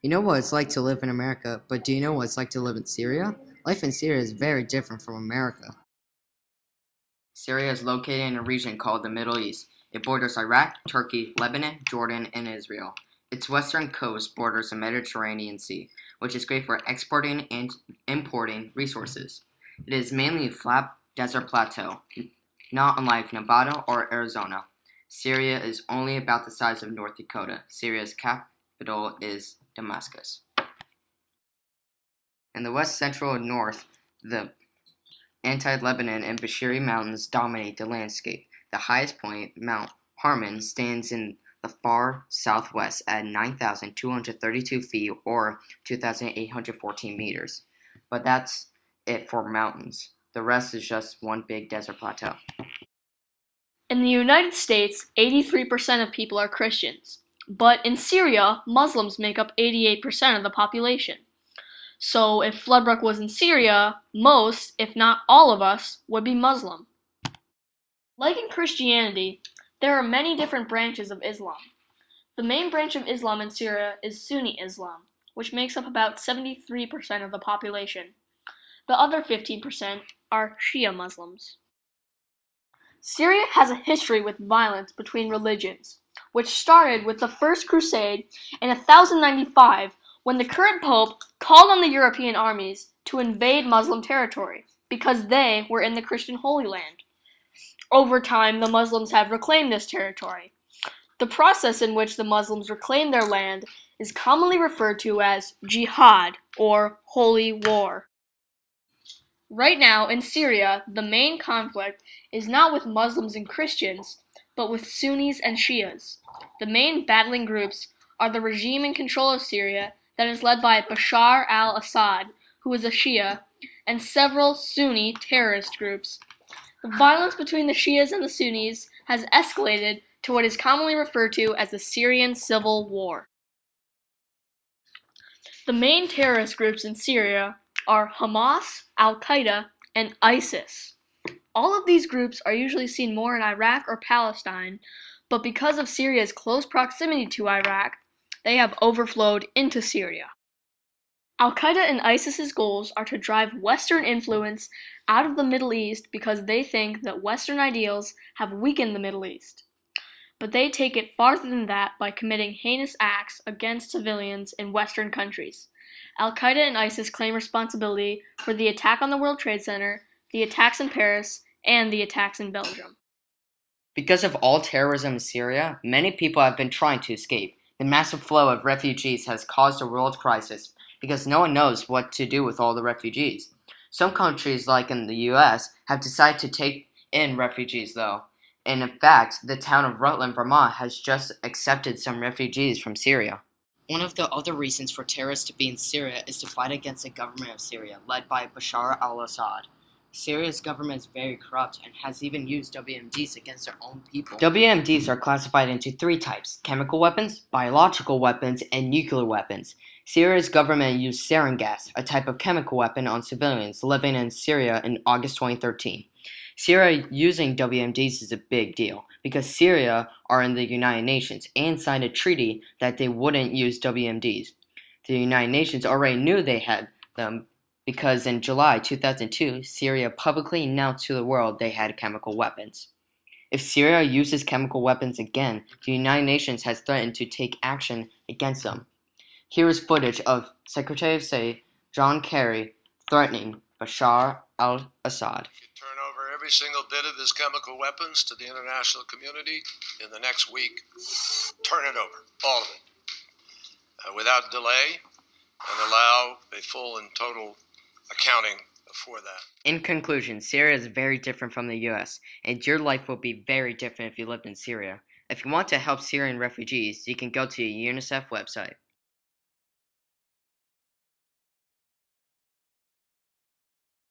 You know what it's like to live in America, but do you know what it's like to live in Syria? Life in Syria is very different from America. Syria is located in a region called the Middle East. It borders Iraq, Turkey, Lebanon, Jordan, and Israel. Its western coast borders the Mediterranean Sea, which is great for exporting and importing resources. It is mainly a flat desert plateau, not unlike Nevada or Arizona. Syria is only about the size of North Dakota. Syria's capital is Damascus. In the west, central, and north, the anti-Lebanon and Bashiri Mountains dominate the landscape. The highest point, Mount Harmon, stands in the far southwest at 9,232 feet or 2,814 meters. But that's it for mountains. The rest is just one big desert plateau. In the United States, 83% of people are Christians. But in Syria, Muslims make up 88% of the population. So if Floodbrook was in Syria, most, if not all of us, would be Muslim. Like in Christianity, there are many different branches of Islam. The main branch of Islam in Syria is Sunni Islam, which makes up about 73% of the population. The other 15% are Shia Muslims. Syria has a history with violence between religions, which started with the First Crusade in 1095 when the current pope called on the European armies to invade Muslim territory because they were in the Christian Holy Land. Over time, the Muslims have reclaimed this territory. The process in which the Muslims reclaim their land is commonly referred to as jihad, or holy war. Right now, in Syria, the main conflict is not with Muslims and Christians, but with Sunnis and Shias. The main battling groups are the regime in control of Syria that is led by Bashar al-Assad, who is a Shia, and several Sunni terrorist groups. The violence between the Shias and the Sunnis has escalated to what is commonly referred to as the Syrian Civil War. The main terrorist groups in Syria are Hamas, Al-Qaeda, and ISIS. All of these groups are usually seen more in Iraq or Palestine, but because of Syria's close proximity to Iraq, they have overflowed into Syria. Al-Qaeda and ISIS's goals are to drive Western influence out of the Middle East because they think that Western ideals have weakened the Middle East. But they take it farther than that by committing heinous acts against civilians in Western countries. Al-Qaeda and ISIS claim responsibility for the attack on the World Trade Center, the attacks in Paris, and the attacks in Belgium. Because of all terrorism in Syria, many people have been trying to escape. The massive flow of refugees has caused a world crisis because no one knows what to do with all the refugees. Some countries, like in the US, have decided to take in refugees, though. And in fact, the town of Rutland, Vermont has just accepted some refugees from Syria. One of the other reasons for terrorists to be in Syria is to fight against the government of Syria, led by Bashar al-Assad. Syria's government is very corrupt and has even used WMDs against their own people. WMDs are classified into three types: chemical weapons, biological weapons, and nuclear weapons. Syria's government used sarin gas, a type of chemical weapon, on civilians living in Syria in August 2013. Syria using WMDs is a big deal because Syria are in the United Nations and signed a treaty that they wouldn't use WMDs. The United Nations already knew they had them because in July 2002, Syria publicly announced to the world they had chemical weapons. If Syria uses chemical weapons again, the United Nations has threatened to take action against them. Here is footage of Secretary of State John Kerry threatening Bashar al-Assad. Turn over every single bit of his chemical weapons to the international community in the next week. Turn it over, all of it, without delay, and allow a full and total accounting for that. In conclusion, Syria is very different from the US, and your life will be very different if you lived in Syria. If you want to help Syrian refugees, you can go to the UNICEF website.